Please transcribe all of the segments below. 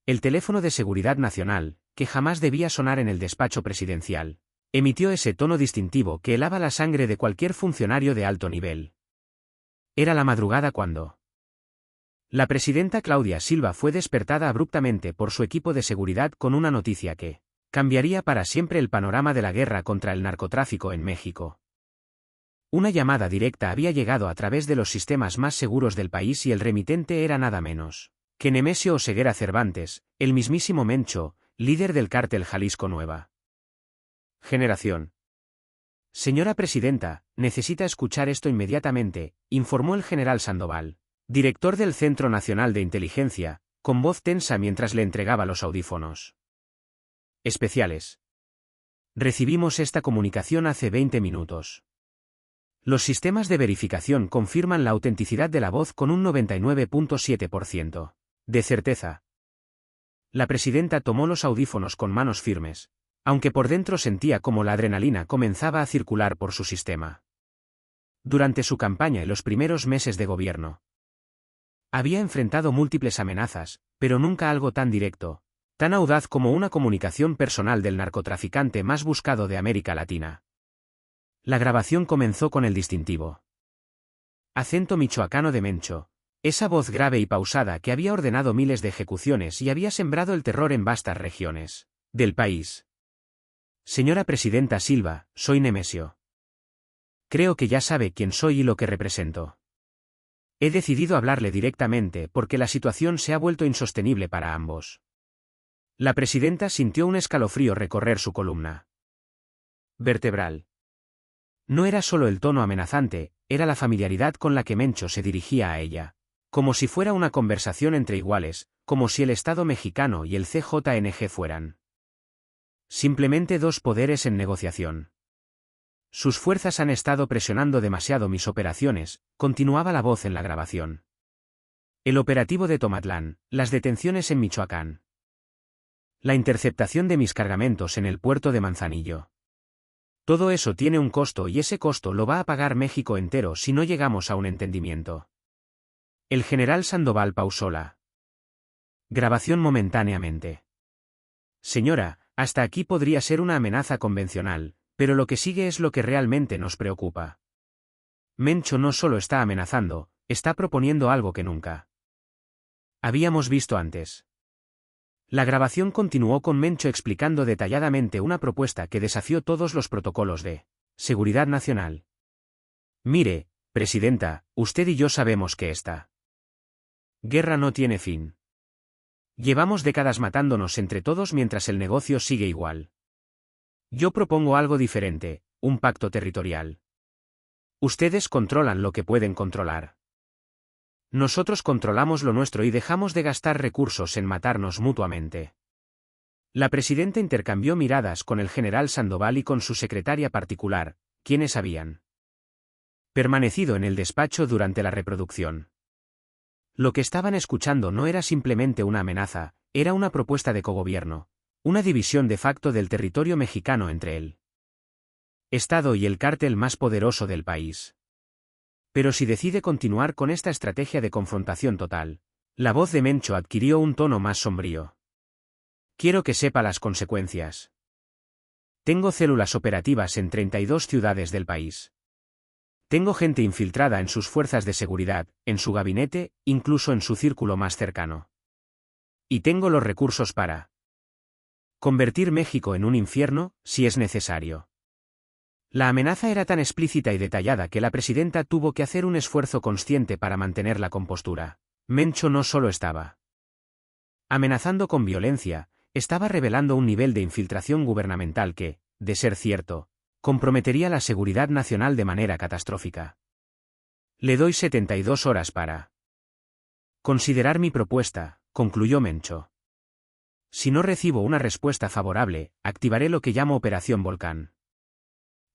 El teléfono de seguridad nacional, que jamás debía sonar en el despacho presidencial, emitió ese tono distintivo que helaba la sangre de cualquier funcionario de alto nivel. Era la madrugada cuando la presidenta Claudia Silva fue despertada abruptamente por su equipo de seguridad con una noticia que cambiaría para siempre el panorama de la guerra contra el narcotráfico en México. Una llamada directa había llegado a través de los sistemas más seguros del país y el remitente era nada menos que Nemesio Oseguera Cervantes, el mismísimo Mencho, líder del cártel Jalisco Nueva Generación. Señora presidenta, necesita escuchar esto inmediatamente, informó el general Sandoval, director del Centro Nacional de Inteligencia, con voz tensa mientras le entregaba los audífonos especiales. Recibimos esta comunicación hace 20 minutos. Los sistemas de verificación confirman la autenticidad de la voz con un 99.7% de certeza. La presidenta tomó los audífonos con manos firmes, aunque por dentro sentía como la adrenalina comenzaba a circular por su sistema. Durante su campaña y los primeros meses de gobierno, había enfrentado múltiples amenazas, pero nunca algo tan directo, tan audaz como una comunicación personal del narcotraficante más buscado de América Latina. La grabación comenzó con el distintivo acento michoacano de Mencho, esa voz grave y pausada que había ordenado miles de ejecuciones y había sembrado el terror en vastas regiones del país. Señora presidenta Silva, soy Nemesio. Creo que ya sabe quién soy y lo que represento. He decidido hablarle directamente porque la situación se ha vuelto insostenible para ambos. La presidenta sintió un escalofrío recorrer su columna vertebral. No era solo el tono amenazante, era la familiaridad con la que Mencho se dirigía a ella. Como si fuera una conversación entre iguales, como si el Estado mexicano y el CJNG fueran simplemente dos poderes en negociación. Sus fuerzas han estado presionando demasiado mis operaciones, continuaba la voz en la grabación. El operativo de Tomatlán, las detenciones en Michoacán. La interceptación de mis cargamentos en el puerto de Manzanillo. Todo eso tiene un costo y ese costo lo va a pagar México entero si no llegamos a un entendimiento. El general Sandoval pausó la grabación momentáneamente. Señora, hasta aquí podría ser una amenaza convencional, pero lo que sigue es lo que realmente nos preocupa. Mencho no solo está amenazando, está proponiendo algo que nunca habíamos visto antes. La grabación continuó con Mencho explicando detalladamente una propuesta que desafió todos los protocolos de seguridad nacional. Mire, presidenta, usted y yo sabemos que esta guerra no tiene fin. Llevamos décadas matándonos entre todos mientras el negocio sigue igual. Yo propongo algo diferente, un pacto territorial. Ustedes controlan lo que pueden controlar. Nosotros controlamos lo nuestro y dejamos de gastar recursos en matarnos mutuamente. La presidenta intercambió miradas con el general Sandoval y con su secretaria particular, quienes habían permanecido en el despacho durante la reproducción. Lo que estaban escuchando no era simplemente una amenaza, era una propuesta de cogobierno, una división de facto del territorio mexicano entre el Estado y el cártel más poderoso del país. Pero si decide continuar con esta estrategia de confrontación total, la voz de Mencho adquirió un tono más sombrío. Quiero que sepa las consecuencias. Tengo células operativas en 32 ciudades del país. Tengo gente infiltrada en sus fuerzas de seguridad, en su gabinete, incluso en su círculo más cercano. Y tengo los recursos para convertir México en un infierno, si es necesario. La amenaza era tan explícita y detallada que la presidenta tuvo que hacer un esfuerzo consciente para mantener la compostura. Mencho no solo estaba amenazando con violencia, estaba revelando un nivel de infiltración gubernamental que, de ser cierto, comprometería la seguridad nacional de manera catastrófica. Le doy 72 horas para considerar mi propuesta, concluyó Mencho. Si no recibo una respuesta favorable, activaré lo que llamo Operación Volcán.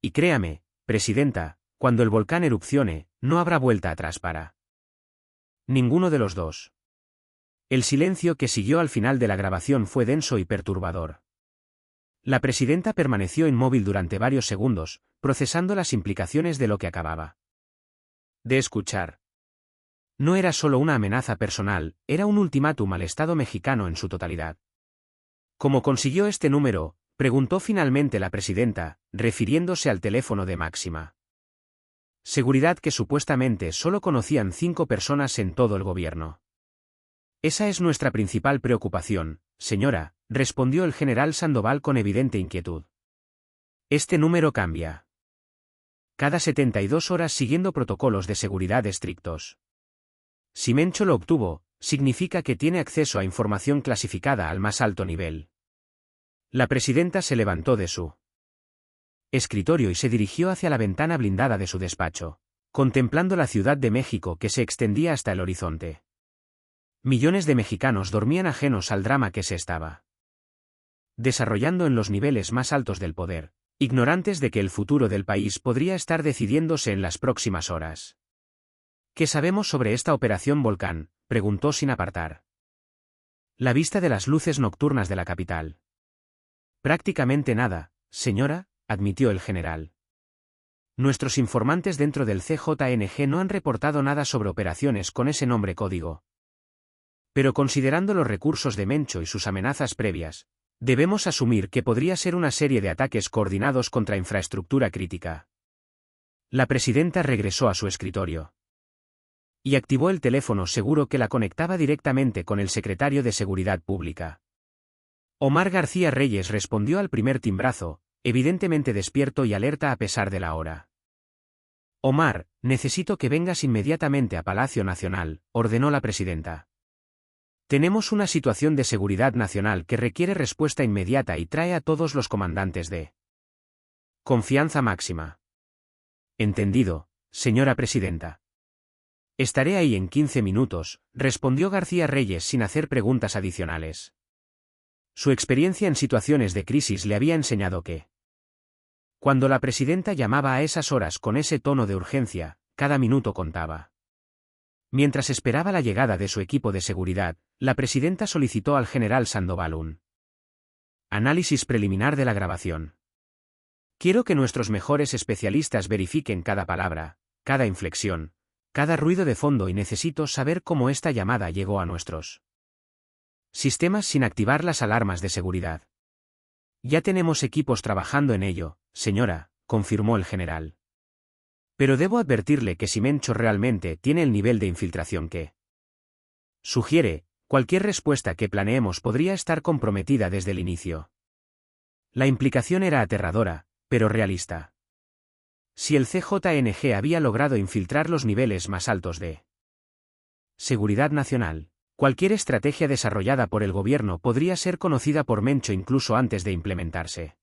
Y créame, presidenta, cuando el volcán erupcione, no habrá vuelta atrás para ninguno de los dos. El silencio que siguió al final de la grabación fue denso y perturbador. La presidenta permaneció inmóvil durante varios segundos, procesando las implicaciones de lo que acababa de escuchar. No era solo una amenaza personal, era un ultimátum al Estado mexicano en su totalidad. ¿Cómo consiguió este número?, preguntó finalmente la presidenta, refiriéndose al teléfono de Máxima. Seguridad que supuestamente solo conocían 5 personas en todo el gobierno. Esa es nuestra principal preocupación, señora, respondió el general Sandoval con evidente inquietud. Este número cambia cada 72 horas siguiendo protocolos de seguridad estrictos. Si Mencho lo obtuvo, significa que tiene acceso a información clasificada al más alto nivel. La presidenta se levantó de su escritorio y se dirigió hacia la ventana blindada de su despacho, contemplando la Ciudad de México que se extendía hasta el horizonte. Millones de mexicanos dormían ajenos al drama que se estaba desarrollando en los niveles más altos del poder, ignorantes de que el futuro del país podría estar decidiéndose en las próximas horas. ¿Qué sabemos sobre esta operación Volcán?, preguntó sin apartar la vista de las luces nocturnas de la capital. Prácticamente nada, señora, admitió el general. Nuestros informantes dentro del CJNG no han reportado nada sobre operaciones con ese nombre código. Pero considerando los recursos de Mencho y sus amenazas previas, debemos asumir que podría ser una serie de ataques coordinados contra infraestructura crítica. La presidenta regresó a su escritorio y activó el teléfono seguro que la conectaba directamente con el secretario de Seguridad Pública. Omar García Reyes respondió al primer timbrazo, evidentemente despierto y alerta a pesar de la hora. Omar, necesito que vengas inmediatamente a Palacio Nacional, ordenó la presidenta. Tenemos una situación de seguridad nacional que requiere respuesta inmediata y trae a todos los comandantes de confianza máxima. Entendido, señora presidenta. Estaré ahí en 15 minutos, respondió García Reyes sin hacer preguntas adicionales. Su experiencia en situaciones de crisis le había enseñado que, cuando la presidenta llamaba a esas horas con ese tono de urgencia, cada minuto contaba. Mientras esperaba la llegada de su equipo de seguridad, la presidenta solicitó al general Sandoval un análisis preliminar de la grabación. Quiero que nuestros mejores especialistas verifiquen cada palabra, cada inflexión, cada ruido de fondo y necesito saber cómo esta llamada llegó a nuestros sistemas sin activar las alarmas de seguridad. Ya tenemos equipos trabajando en ello, señora, confirmó el general. Pero debo advertirle que si Mencho realmente tiene el nivel de infiltración que sugiere, cualquier respuesta que planeemos podría estar comprometida desde el inicio. La implicación era aterradora, pero realista. Si el CJNG había logrado infiltrar los niveles más altos de seguridad nacional, cualquier estrategia desarrollada por el gobierno podría ser conocida por Mencho incluso antes de implementarse.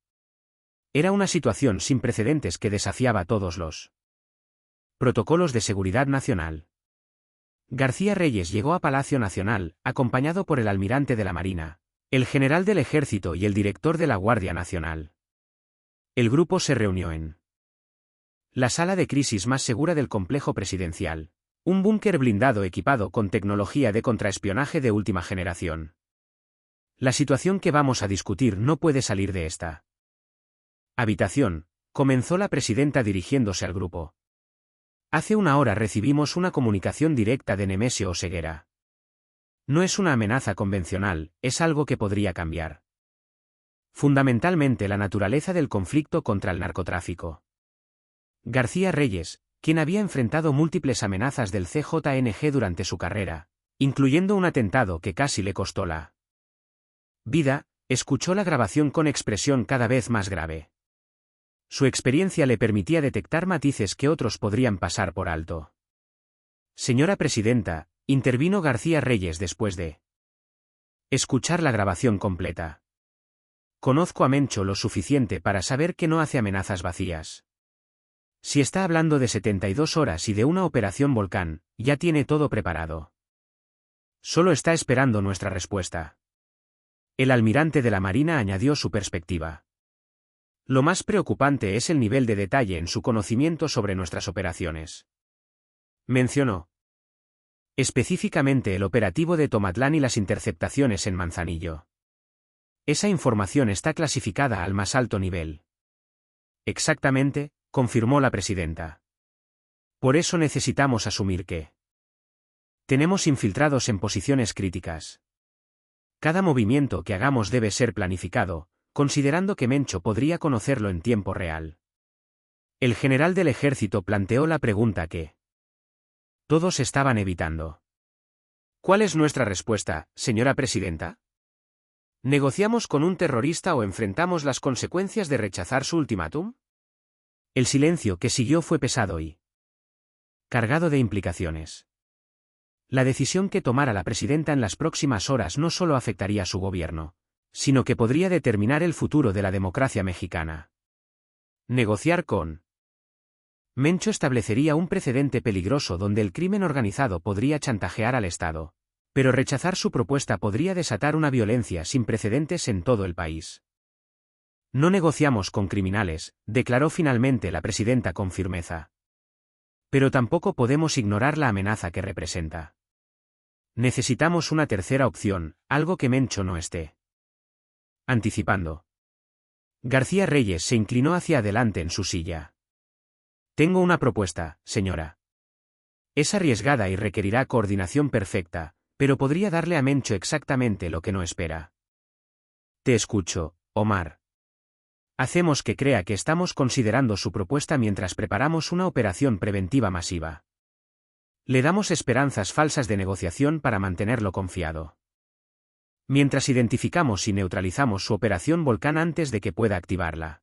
Era una situación sin precedentes que desafiaba todos los protocolos de seguridad nacional. García Reyes llegó a Palacio Nacional, acompañado por el almirante de la Marina, el general del Ejército y el director de la Guardia Nacional. El grupo se reunió en la sala de crisis más segura del complejo presidencial, un búnker blindado equipado con tecnología de contraespionaje de última generación. La situación que vamos a discutir no puede salir de esta habitación, comenzó la presidenta dirigiéndose al grupo. Hace una hora recibimos una comunicación directa de Nemesio Oseguera. No es una amenaza convencional, es algo que podría cambiar fundamentalmente la naturaleza del conflicto contra el narcotráfico. García Reyes, quien había enfrentado múltiples amenazas del CJNG durante su carrera, incluyendo un atentado que casi le costó la vida, escuchó la grabación con expresión cada vez más grave. Su experiencia le permitía detectar matices que otros podrían pasar por alto. Señora presidenta, intervino García Reyes después de escuchar la grabación completa. Conozco a Mencho lo suficiente para saber que no hace amenazas vacías. Si está hablando de 72 horas y de una operación Volcán, ya tiene todo preparado. Solo está esperando nuestra respuesta. El almirante de la Marina añadió su perspectiva. Lo más preocupante es el nivel de detalle en su conocimiento sobre nuestras operaciones. Mencionó específicamente el operativo de Tomatlán y las interceptaciones en Manzanillo. Esa información está clasificada al más alto nivel. Exactamente, confirmó la presidenta. Por eso necesitamos asumir que Tenemos infiltrados en posiciones críticas. Cada movimiento que hagamos debe ser planificado, considerando que Mencho podría conocerlo en tiempo real. El general del ejército planteó la pregunta que todos estaban evitando. ¿Cuál es nuestra respuesta, señora presidenta? ¿Negociamos con un terrorista o enfrentamos las consecuencias de rechazar su ultimátum? El silencio que siguió fue pesado y cargado de implicaciones. La decisión que tomara la presidenta en las próximas horas no solo afectaría a su gobierno, sino que podría determinar el futuro de la democracia mexicana. Negociar con Mencho establecería un precedente peligroso donde el crimen organizado podría chantajear al Estado, pero rechazar su propuesta podría desatar una violencia sin precedentes en todo el país. No negociamos con criminales, declaró finalmente la presidenta con firmeza. Pero tampoco podemos ignorar la amenaza que representa. Necesitamos una tercera opción, algo que Mencho no esté anticipando. García Reyes se inclinó hacia adelante en su silla. Tengo una propuesta, señora. Es arriesgada y requerirá coordinación perfecta, pero podría darle a Mencho exactamente lo que no espera. Te escucho, Omar. Hacemos que crea que estamos considerando su propuesta mientras preparamos una operación preventiva masiva. Le damos esperanzas falsas de negociación para mantenerlo confiado. Mientras identificamos y neutralizamos su operación Volcán antes de que pueda activarla.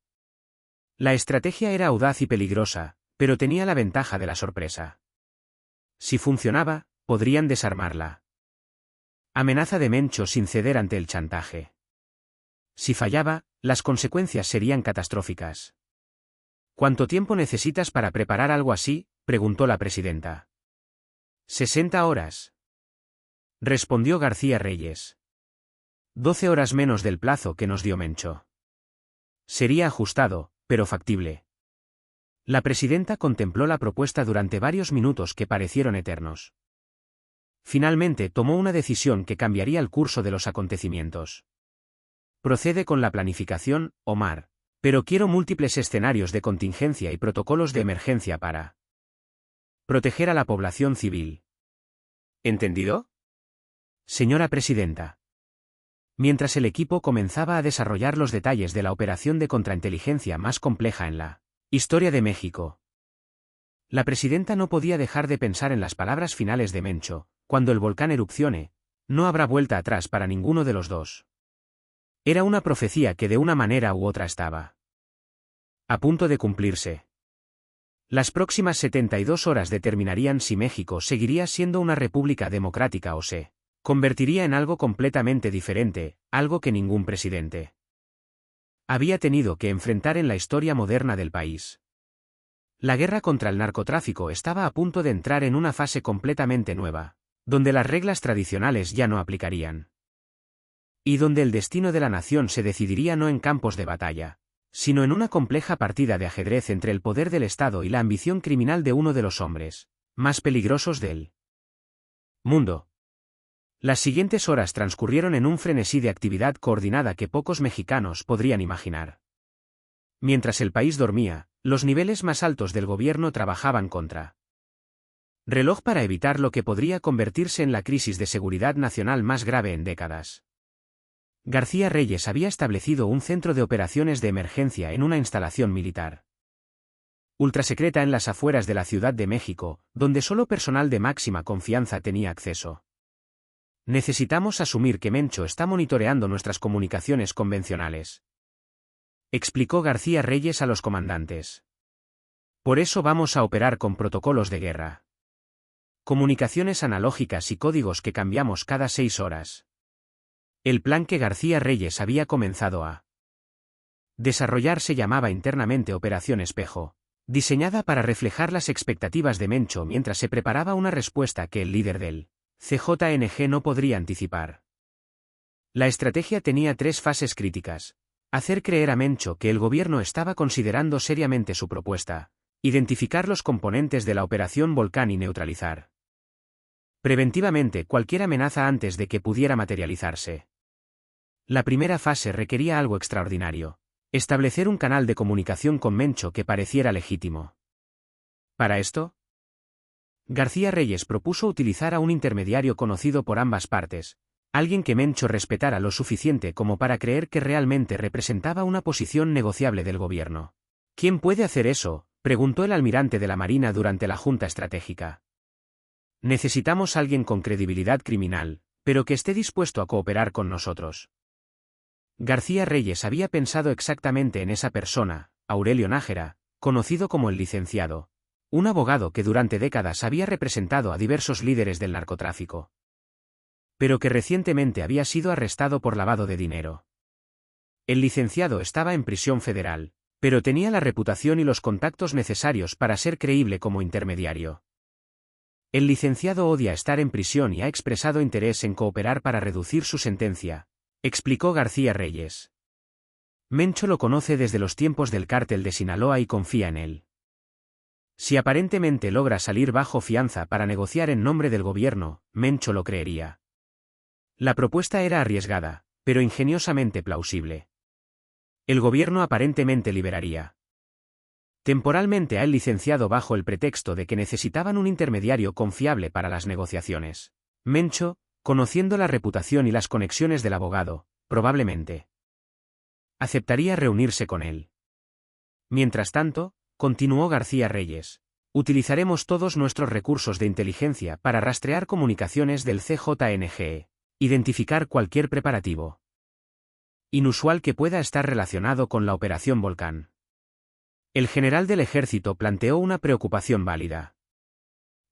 La estrategia era audaz y peligrosa, pero tenía la ventaja de la sorpresa. Si funcionaba, podrían desarmarla. Amenaza de Mencho sin ceder ante el chantaje. Si fallaba, las consecuencias serían catastróficas. ¿Cuánto tiempo necesitas para preparar algo así?, preguntó la presidenta. 60 horas. Respondió García Reyes. 12 horas menos del plazo que nos dio Mencho. Sería ajustado, pero factible. La presidenta contempló la propuesta durante varios minutos que parecieron eternos. Finalmente tomó una decisión que cambiaría el curso de los acontecimientos. Procede con la planificación, Omar, pero quiero múltiples escenarios de contingencia y protocolos de emergencia para proteger a la población civil. ¿Entendido? Señora presidenta. Mientras el equipo comenzaba a desarrollar los detalles de la operación de contrainteligencia más compleja en la historia de México, la presidenta no podía dejar de pensar en las palabras finales de Mencho: cuando el volcán erupcione, no habrá vuelta atrás para ninguno de los dos. Era una profecía que de una manera u otra estaba a punto de cumplirse. Las próximas 72 horas determinarían si México seguiría siendo una república democrática o se convertiría en algo completamente diferente, algo que ningún presidente había tenido que enfrentar en la historia moderna del país. La guerra contra el narcotráfico estaba a punto de entrar en una fase completamente nueva, donde las reglas tradicionales ya no aplicarían. Y donde el destino de la nación se decidiría no en campos de batalla, sino en una compleja partida de ajedrez entre el poder del Estado y la ambición criminal de uno de los hombres más peligrosos del mundo. Las siguientes horas transcurrieron en un frenesí de actividad coordinada que pocos mexicanos podrían imaginar. Mientras el país dormía, los niveles más altos del gobierno trabajaban contra reloj para evitar lo que podría convertirse en la crisis de seguridad nacional más grave en décadas. García Reyes había establecido un centro de operaciones de emergencia en una instalación militar ultrasecreta en las afueras de la Ciudad de México, donde solo personal de máxima confianza tenía acceso. Necesitamos asumir que Mencho está monitoreando nuestras comunicaciones convencionales, explicó García Reyes a los comandantes. Por eso vamos a operar con protocolos de guerra. Comunicaciones analógicas y códigos que cambiamos cada 6 horas. El plan que García Reyes había comenzado a desarrollar se llamaba internamente Operación Espejo, diseñada para reflejar las expectativas de Mencho mientras se preparaba una respuesta que el líder del CJNG no podría anticipar. La estrategia tenía 3 fases críticas: hacer creer a Mencho que el gobierno estaba considerando seriamente su propuesta, identificar los componentes de la operación Volcán y neutralizar preventivamente cualquier amenaza antes de que pudiera materializarse. La primera fase requería algo extraordinario: establecer un canal de comunicación con Mencho que pareciera legítimo. Para esto, García Reyes propuso utilizar a un intermediario conocido por ambas partes, alguien que Mencho respetara lo suficiente como para creer que realmente representaba una posición negociable del gobierno. ¿Quién puede hacer eso?, preguntó el almirante de la Marina durante la Junta Estratégica. Necesitamos alguien con credibilidad criminal, pero que esté dispuesto a cooperar con nosotros. García Reyes había pensado exactamente en esa persona, Aurelio Nájera, conocido como el licenciado, un abogado que durante décadas había representado a diversos líderes del narcotráfico, pero que recientemente había sido arrestado por lavado de dinero. El licenciado estaba en prisión federal, pero tenía la reputación y los contactos necesarios para ser creíble como intermediario. El licenciado odia estar en prisión y ha expresado interés en cooperar para reducir su sentencia, explicó García Reyes. Mencho lo conoce desde los tiempos del cártel de Sinaloa y confía en él. Si aparentemente logra salir bajo fianza para negociar en nombre del gobierno, Mencho lo creería. La propuesta era arriesgada, pero ingeniosamente plausible. El gobierno aparentemente liberaría temporalmente a el licenciado bajo el pretexto de que necesitaban un intermediario confiable para las negociaciones. Mencho, conociendo la reputación y las conexiones del abogado, probablemente aceptaría reunirse con él. Mientras tanto, continuó García Reyes, utilizaremos todos nuestros recursos de inteligencia para rastrear comunicaciones del CJNGE, identificar cualquier preparativo inusual que pueda estar relacionado con la Operación Volcán. El general del ejército planteó una preocupación válida.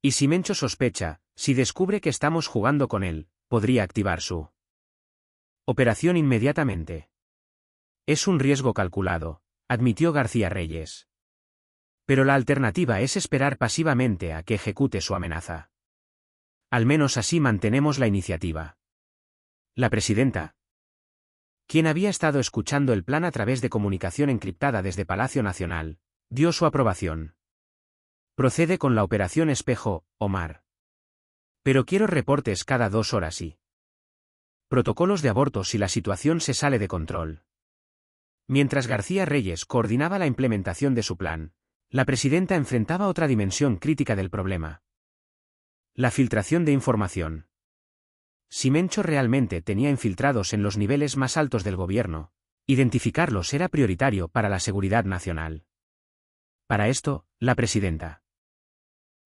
Y si Mencho sospecha, si descubre que estamos jugando con él, podría activar su operación inmediatamente. Es un riesgo calculado, admitió García Reyes. Pero la alternativa es esperar pasivamente a que ejecute su amenaza. Al menos así mantenemos la iniciativa. La presidenta, quien había estado escuchando el plan a través de comunicación encriptada desde Palacio Nacional, dio su aprobación. Procede con la operación Espejo, Omar. Pero quiero reportes cada 2 horas y protocolos de aborto si la situación se sale de control. Mientras García Reyes coordinaba la implementación de su plan, la presidenta enfrentaba otra dimensión crítica del problema: la filtración de información. Si Mencho realmente tenía infiltrados en los niveles más altos del gobierno, identificarlos era prioritario para la seguridad nacional. Para esto, la presidenta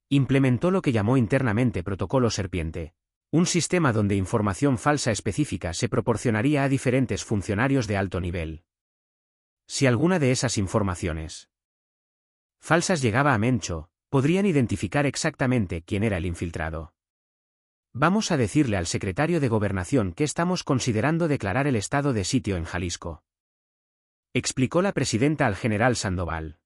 implementó lo que llamó internamente Protocolo Serpiente, un sistema donde información falsa específica se proporcionaría a diferentes funcionarios de alto nivel. Si alguna de esas informaciones falsas llegaba a Mencho, podrían identificar exactamente quién era el infiltrado. Vamos a decirle al secretario de Gobernación que estamos considerando declarar el estado de sitio en Jalisco, explicó la presidenta al general Sandoval.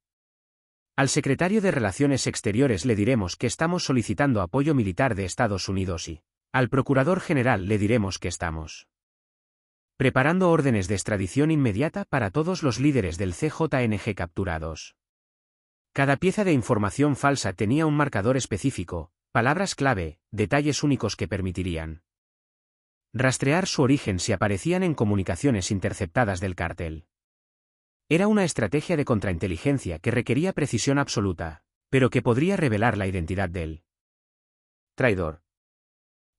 Al secretario de Relaciones Exteriores le diremos que estamos solicitando apoyo militar de Estados Unidos y al procurador general le diremos que estamos preparando órdenes de extradición inmediata para todos los líderes del CJNG capturados. Cada pieza de información falsa tenía un marcador específico, palabras clave, detalles únicos que permitirían rastrear su origen si aparecían en comunicaciones interceptadas del cártel. Era una estrategia de contrainteligencia que requería precisión absoluta, pero que podría revelar la identidad del traidor.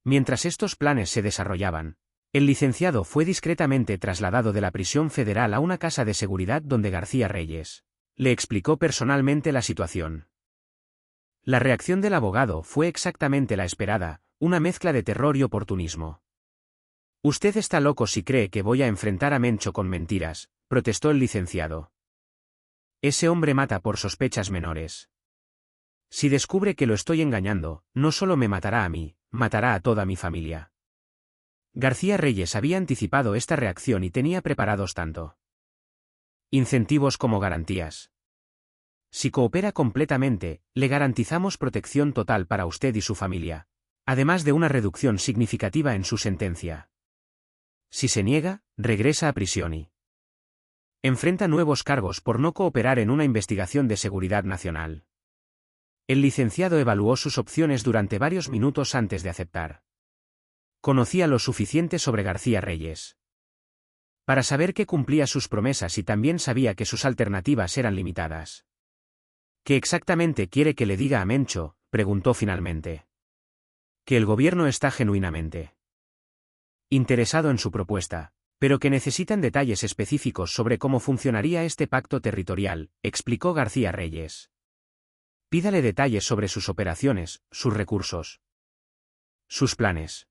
Mientras estos planes se desarrollaban, el licenciado fue discretamente trasladado de la prisión federal a una casa de seguridad donde García Reyes le explicó personalmente la situación. La reacción del abogado fue exactamente la esperada, una mezcla de terror y oportunismo. Usted está loco si cree que voy a enfrentar a Mencho con mentiras, protestó el licenciado. Ese hombre mata por sospechas menores. Si descubre que lo estoy engañando, no solo me matará a mí, matará a toda mi familia. García Reyes había anticipado esta reacción y tenía preparados tanto incentivos como garantías. Si coopera completamente, le garantizamos protección total para usted y su familia, además de una reducción significativa en su sentencia. Si se niega, regresa a prisión y enfrenta nuevos cargos por no cooperar en una investigación de seguridad nacional. El licenciado evaluó sus opciones durante varios minutos antes de aceptar. Conocía lo suficiente sobre García Reyes para saber que cumplía sus promesas y también sabía que sus alternativas eran limitadas. ¿Qué exactamente quiere que le diga a Mencho?, preguntó finalmente. Que el gobierno está genuinamente interesado en su propuesta, pero que necesitan detalles específicos sobre cómo funcionaría este pacto territorial, explicó García Reyes. Pídale detalles sobre sus operaciones, sus recursos, sus planes.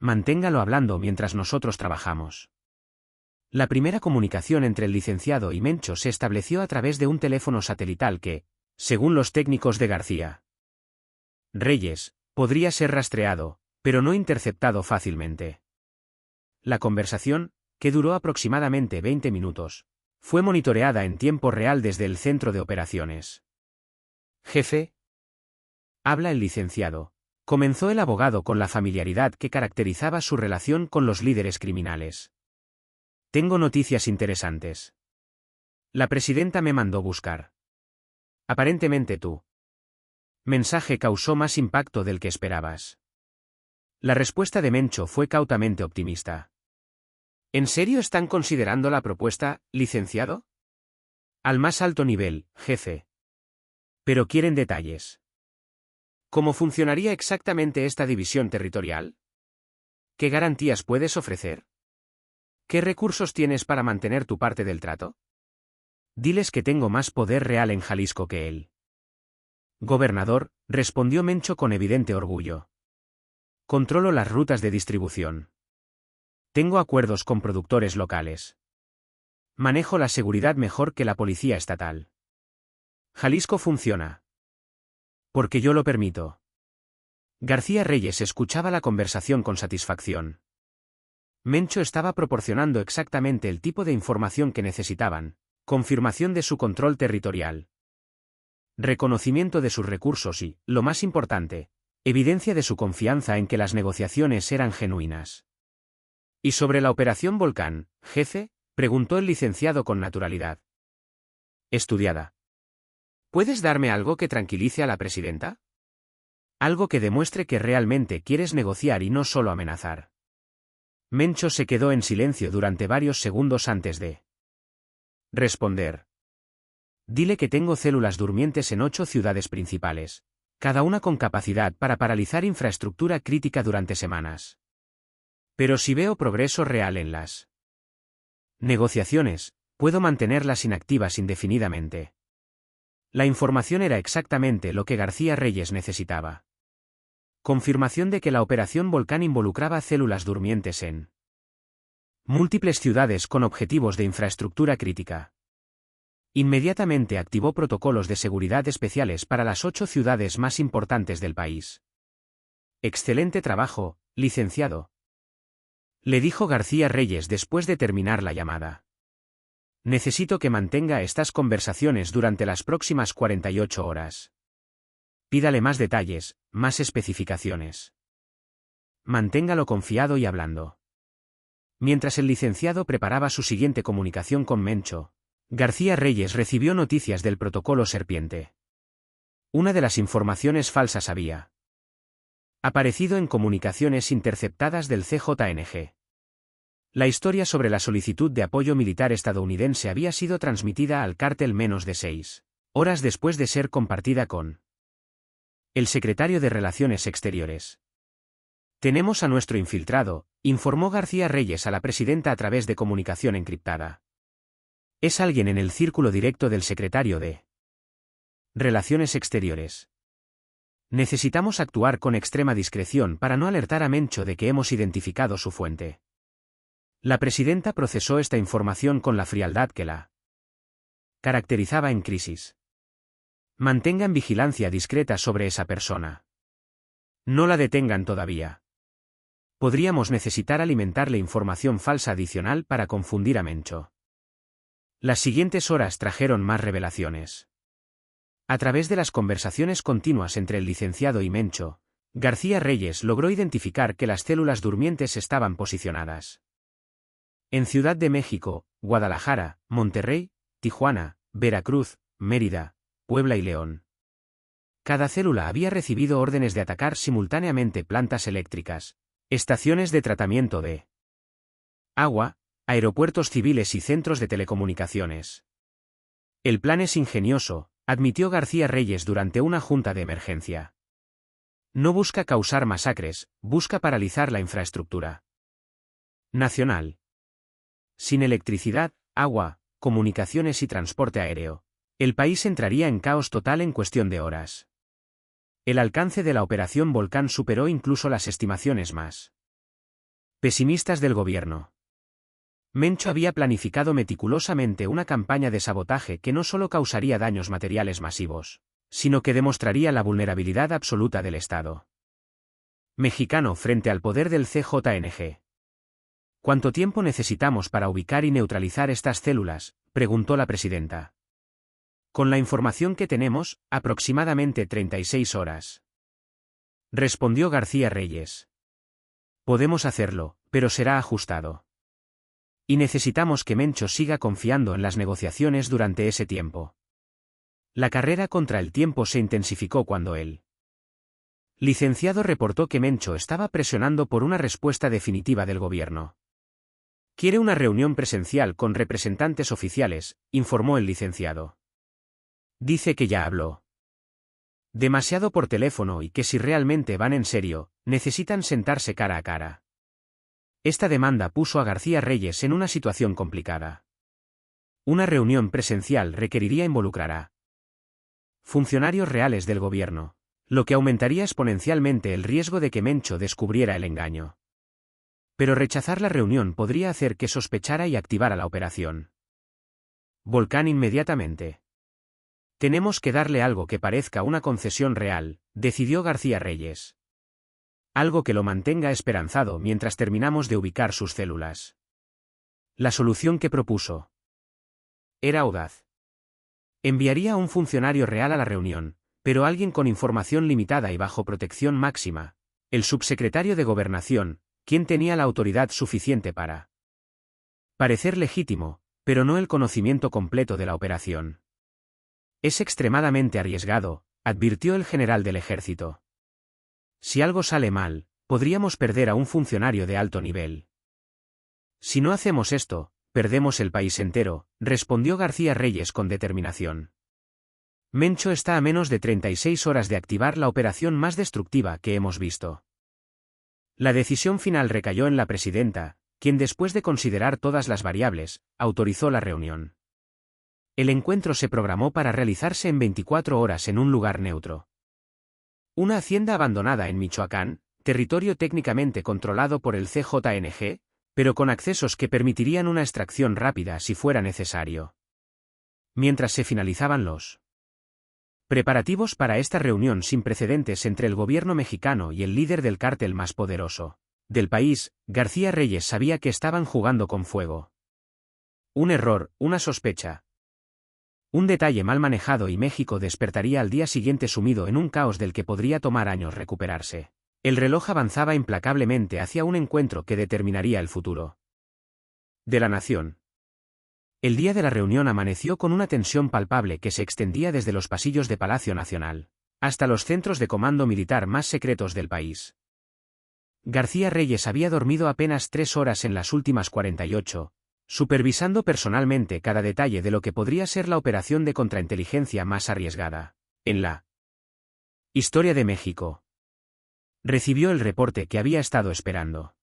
Manténgalo hablando mientras nosotros trabajamos. La primera comunicación entre el licenciado y Mencho se estableció a través de un teléfono satelital que, según los técnicos de García Reyes, podría ser rastreado, pero no interceptado fácilmente. La conversación, que duró aproximadamente 20 minutos, fue monitoreada en tiempo real desde el centro de operaciones. Jefe, habla el licenciado, comenzó el abogado con la familiaridad que caracterizaba su relación con los líderes criminales. Tengo noticias interesantes. La presidenta me mandó buscar. Aparentemente tú. Mensaje causó más impacto del que esperabas. La respuesta de Mencho fue cautamente optimista. ¿En serio están considerando la propuesta, licenciado? Al más alto nivel, jefe. Pero quieren detalles. ¿Cómo funcionaría exactamente esta división territorial? ¿Qué garantías puedes ofrecer? ¿Qué recursos tienes para mantener tu parte del trato? Diles que tengo más poder real en Jalisco que él. Gobernador, respondió Mencho con evidente orgullo. Controlo las rutas de distribución. Tengo acuerdos con productores locales. Manejo la seguridad mejor que la policía estatal. Jalisco funciona. Porque yo lo permito. García Reyes escuchaba la conversación con satisfacción. Mencho estaba proporcionando exactamente el tipo de información que necesitaban, confirmación de su control territorial, reconocimiento de sus recursos y, lo más importante, evidencia de su confianza en que las negociaciones eran genuinas. ¿Y sobre la operación Volcán, jefe?, preguntó el licenciado con naturalidad. Estudiada. ¿Puedes darme algo que tranquilice a la presidenta? Algo que demuestre que realmente quieres negociar y no solo amenazar. Mencho se quedó en silencio durante varios segundos antes de responder. Dile que tengo células durmientes en 8 ciudades principales, cada una con capacidad para paralizar infraestructura crítica durante semanas. Pero si veo progreso real en las negociaciones, puedo mantenerlas inactivas indefinidamente. La información era exactamente lo que García Reyes necesitaba. Confirmación de que la operación Volcán involucraba células durmientes en múltiples ciudades con objetivos de infraestructura crítica. Inmediatamente activó protocolos de seguridad especiales para las 8 ciudades más importantes del país. Excelente trabajo, licenciado. Le dijo García Reyes después de terminar la llamada. Necesito que mantenga estas conversaciones durante las próximas 48 horas. Pídale más detalles, más especificaciones. Manténgalo confiado y hablando. Mientras el licenciado preparaba su siguiente comunicación con Mencho, García Reyes recibió noticias del protocolo Serpiente. Una de las informaciones falsas había aparecido en comunicaciones interceptadas del CJNG. La historia sobre la solicitud de apoyo militar estadounidense había sido transmitida al cártel menos de 6 horas después de ser compartida con el secretario de Relaciones Exteriores. Tenemos a nuestro infiltrado, informó García Reyes a la presidenta a través de comunicación encriptada. Es alguien en el círculo directo del secretario de Relaciones Exteriores. Necesitamos actuar con extrema discreción para no alertar a Mencho de que hemos identificado su fuente. La presidenta procesó esta información con la frialdad que la caracterizaba en crisis. Mantengan vigilancia discreta sobre esa persona. No la detengan todavía. Podríamos necesitar alimentarle información falsa adicional para confundir a Mencho. Las siguientes horas trajeron más revelaciones. A través de las conversaciones continuas entre el licenciado y Mencho, García Reyes logró identificar que las células durmientes estaban posicionadas en Ciudad de México, Guadalajara, Monterrey, Tijuana, Veracruz, Mérida, Puebla y León. Cada célula había recibido órdenes de atacar simultáneamente plantas eléctricas, estaciones de tratamiento de agua, aeropuertos civiles y centros de telecomunicaciones. El plan es ingenioso, admitió García Reyes durante una junta de emergencia. No busca causar masacres, busca paralizar la infraestructura nacional. Sin electricidad, agua, comunicaciones y transporte aéreo, el país entraría en caos total en cuestión de horas. El alcance de la Operación Volcán superó incluso las estimaciones más pesimistas del gobierno. Mencho había planificado meticulosamente una campaña de sabotaje que no solo causaría daños materiales masivos, sino que demostraría la vulnerabilidad absoluta del Estado mexicano frente al poder del CJNG. ¿Cuánto tiempo necesitamos para ubicar y neutralizar estas células?, preguntó la presidenta. Con la información que tenemos, aproximadamente 36 horas. Respondió García Reyes. Podemos hacerlo, pero será ajustado. Y necesitamos que Mencho siga confiando en las negociaciones durante ese tiempo. La carrera contra el tiempo se intensificó cuando el licenciado reportó que Mencho estaba presionando por una respuesta definitiva del gobierno. Quiere una reunión presencial con representantes oficiales, informó el licenciado. Dice que ya habló demasiado por teléfono y que si realmente van en serio, necesitan sentarse cara a cara. Esta demanda puso a García Reyes en una situación complicada. Una reunión presencial requeriría involucrar a funcionarios reales del gobierno, lo que aumentaría exponencialmente el riesgo de que Mencho descubriera el engaño. Pero rechazar la reunión podría hacer que sospechara y activara la operación Volcán inmediatamente. Tenemos que darle algo que parezca una concesión real, decidió García Reyes. Algo que lo mantenga esperanzado mientras terminamos de ubicar sus células. La solución que propuso era audaz. Enviaría a un funcionario real a la reunión, pero alguien con información limitada y bajo protección máxima, el subsecretario de Gobernación, quien tenía la autoridad suficiente para parecer legítimo, pero no el conocimiento completo de la operación. Es extremadamente arriesgado, advirtió el general del ejército. Si algo sale mal, podríamos perder a un funcionario de alto nivel. Si no hacemos esto, perdemos el país entero, respondió García Reyes con determinación. Mencho está a menos de 36 horas de activar la operación más destructiva que hemos visto. La decisión final recayó en la presidenta, quien después de considerar todas las variables, autorizó la reunión. El encuentro se programó para realizarse en 24 horas en un lugar neutro. Una hacienda abandonada en Michoacán, territorio técnicamente controlado por el CJNG, pero con accesos que permitirían una extracción rápida si fuera necesario. Mientras se finalizaban los preparativos para esta reunión sin precedentes entre el gobierno mexicano y el líder del cártel más poderoso del país, García Reyes sabía que estaban jugando con fuego. Un error, una sospecha. Un detalle mal manejado y México despertaría al día siguiente sumido en un caos del que podría tomar años recuperarse. El reloj avanzaba implacablemente hacia un encuentro que determinaría el futuro de la nación. El día de la reunión amaneció con una tensión palpable que se extendía desde los pasillos de Palacio Nacional hasta los centros de comando militar más secretos del país. García Reyes había dormido apenas 3 horas en las últimas 48, supervisando personalmente cada detalle de lo que podría ser la operación de contrainteligencia más arriesgada en la historia de México. Recibió el reporte que había estado esperando.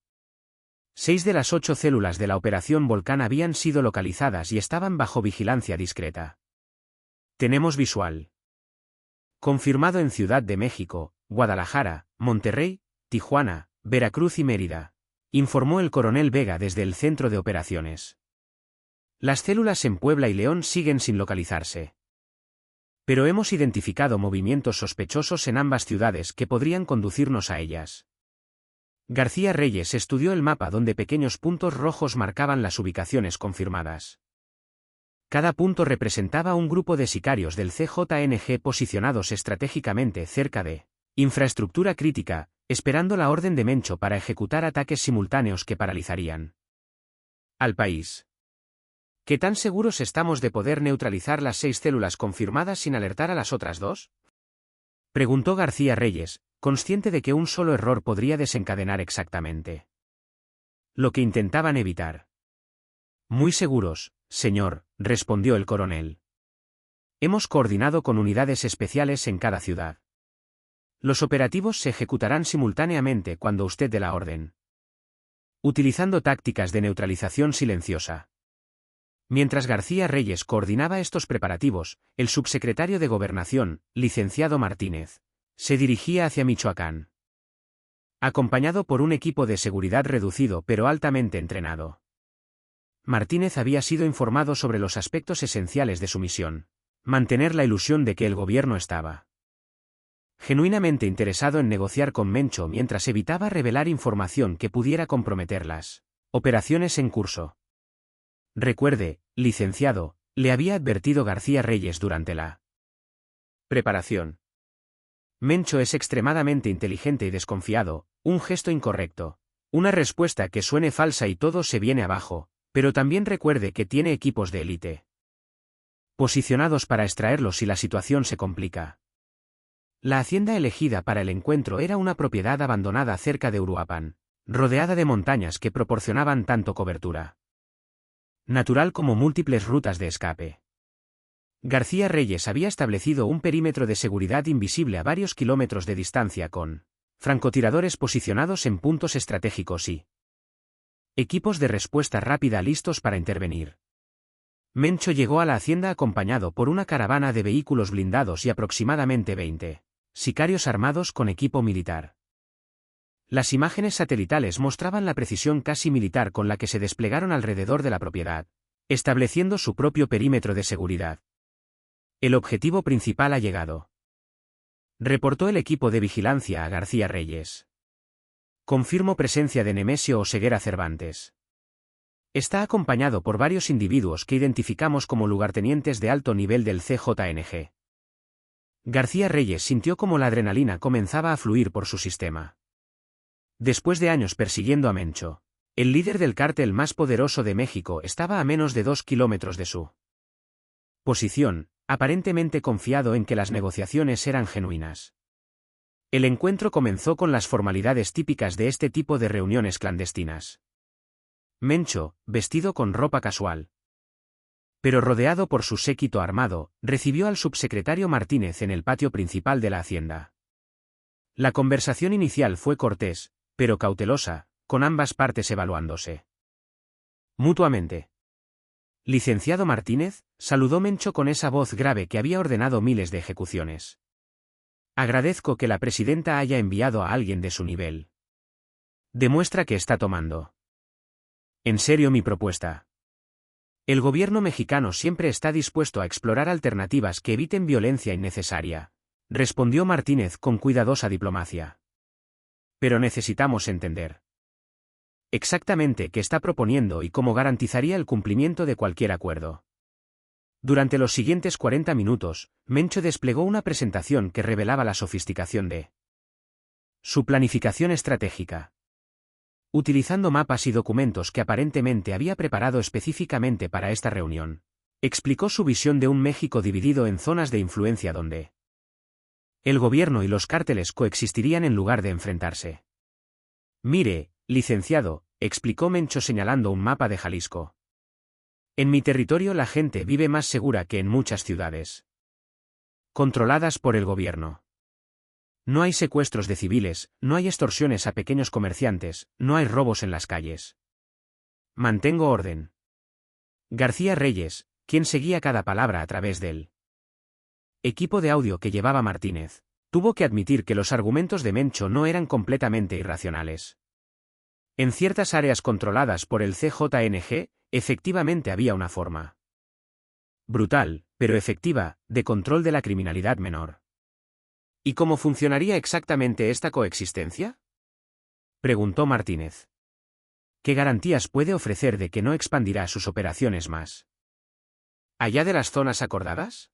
6 de las 8 células de la Operación Volcán habían sido localizadas y estaban bajo vigilancia discreta. Tenemos visual confirmado en Ciudad de México, Guadalajara, Monterrey, Tijuana, Veracruz y Mérida, informó el coronel Vega desde el centro de operaciones. Las células en Puebla y León siguen sin localizarse. Pero hemos identificado movimientos sospechosos en ambas ciudades que podrían conducirnos a ellas. García Reyes estudió el mapa donde pequeños puntos rojos marcaban las ubicaciones confirmadas. Cada punto representaba un grupo de sicarios del CJNG posicionados estratégicamente cerca de infraestructura crítica, esperando la orden de Mencho para ejecutar ataques simultáneos que paralizarían al país. ¿Qué tan seguros estamos de poder neutralizar las 6 células confirmadas sin alertar a las otras 2? Preguntó García Reyes, consciente de que un solo error podría desencadenar exactamente lo que intentaban evitar. Muy seguros, señor, respondió el coronel. Hemos coordinado con unidades especiales en cada ciudad. Los operativos se ejecutarán simultáneamente cuando usted dé la orden, utilizando tácticas de neutralización silenciosa. Mientras García Reyes coordinaba estos preparativos, el subsecretario de Gobernación, licenciado Martínez, se dirigía hacia Michoacán, acompañado por un equipo de seguridad reducido pero altamente entrenado. Martínez había sido informado sobre los aspectos esenciales de su misión: mantener la ilusión de que el gobierno estaba genuinamente interesado en negociar con Mencho mientras evitaba revelar información que pudiera comprometer las operaciones en curso. Recuerde, licenciado, le había advertido García Reyes durante la preparación. Mencho es extremadamente inteligente y desconfiado, un gesto incorrecto, una respuesta que suene falsa y todo se viene abajo, pero también recuerde que tiene equipos de élite posicionados para extraerlo si la situación se complica. La hacienda elegida para el encuentro era una propiedad abandonada cerca de Uruapan, rodeada de montañas que proporcionaban tanto cobertura natural como múltiples rutas de escape. García Reyes había establecido un perímetro de seguridad invisible a varios kilómetros de distancia con francotiradores posicionados en puntos estratégicos y equipos de respuesta rápida listos para intervenir. Mencho llegó a la hacienda acompañado por una caravana de vehículos blindados y aproximadamente 20 sicarios armados con equipo militar. Las imágenes satelitales mostraban la precisión casi militar con la que se desplegaron alrededor de la propiedad, estableciendo su propio perímetro de seguridad. El objetivo principal ha llegado, reportó el equipo de vigilancia a García Reyes. Confirmo presencia de Nemesio Oseguera Cervantes. Está acompañado por varios individuos que identificamos como lugartenientes de alto nivel del CJNG. García Reyes sintió como la adrenalina comenzaba a fluir por su sistema. Después de años persiguiendo a Mencho, el líder del cártel más poderoso de México estaba a menos de 2 kilómetros de su posición, aparentemente confiado en que las negociaciones eran genuinas. El encuentro comenzó con las formalidades típicas de este tipo de reuniones clandestinas. Mencho, vestido con ropa casual, pero rodeado por su séquito armado, recibió al subsecretario Martínez en el patio principal de la hacienda. La conversación inicial fue cortés, pero cautelosa, con ambas partes evaluándose mutuamente. Licenciado Martínez, saludó Mencho con esa voz grave que había ordenado miles de ejecuciones. Agradezco que la presidenta haya enviado a alguien de su nivel. Demuestra que está tomando en serio mi propuesta. El gobierno mexicano siempre está dispuesto a explorar alternativas que eviten violencia innecesaria, respondió Martínez con cuidadosa diplomacia. Pero necesitamos entender exactamente qué está proponiendo y cómo garantizaría el cumplimiento de cualquier acuerdo. Durante los siguientes 40 minutos, Mencho desplegó una presentación que revelaba la sofisticación de su planificación estratégica. Utilizando mapas y documentos que aparentemente había preparado específicamente para esta reunión, explicó su visión de un México dividido en zonas de influencia donde el gobierno y los cárteles coexistirían en lugar de enfrentarse. Mire, licenciado, explicó Mencho señalando un mapa de Jalisco. En mi territorio la gente vive más segura que en muchas ciudades controladas por el gobierno. No hay secuestros de civiles, no hay extorsiones a pequeños comerciantes, no hay robos en las calles. Mantengo orden. García Reyes, quien seguía cada palabra a través del equipo de audio que llevaba Martínez, tuvo que admitir que los argumentos de Mencho no eran completamente irracionales. En ciertas áreas controladas por el CJNG, efectivamente había una forma brutal, pero efectiva, de control de la criminalidad menor. ¿Y cómo funcionaría exactamente esta coexistencia?, preguntó Martínez. ¿Qué garantías puede ofrecer de que no expandirá sus operaciones más allá de las zonas acordadas?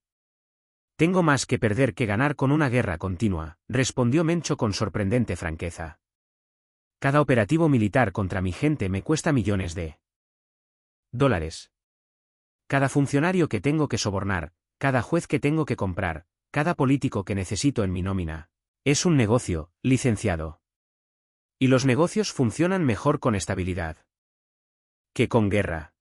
Tengo más que perder que ganar con una guerra continua, respondió Mencho con sorprendente franqueza. Cada operativo militar contra mi gente me cuesta millones de dólares. Cada funcionario que tengo que sobornar, cada juez que tengo que comprar, cada político que necesito en mi nómina. Es un negocio, licenciado. Y los negocios funcionan mejor con estabilidad que con guerra.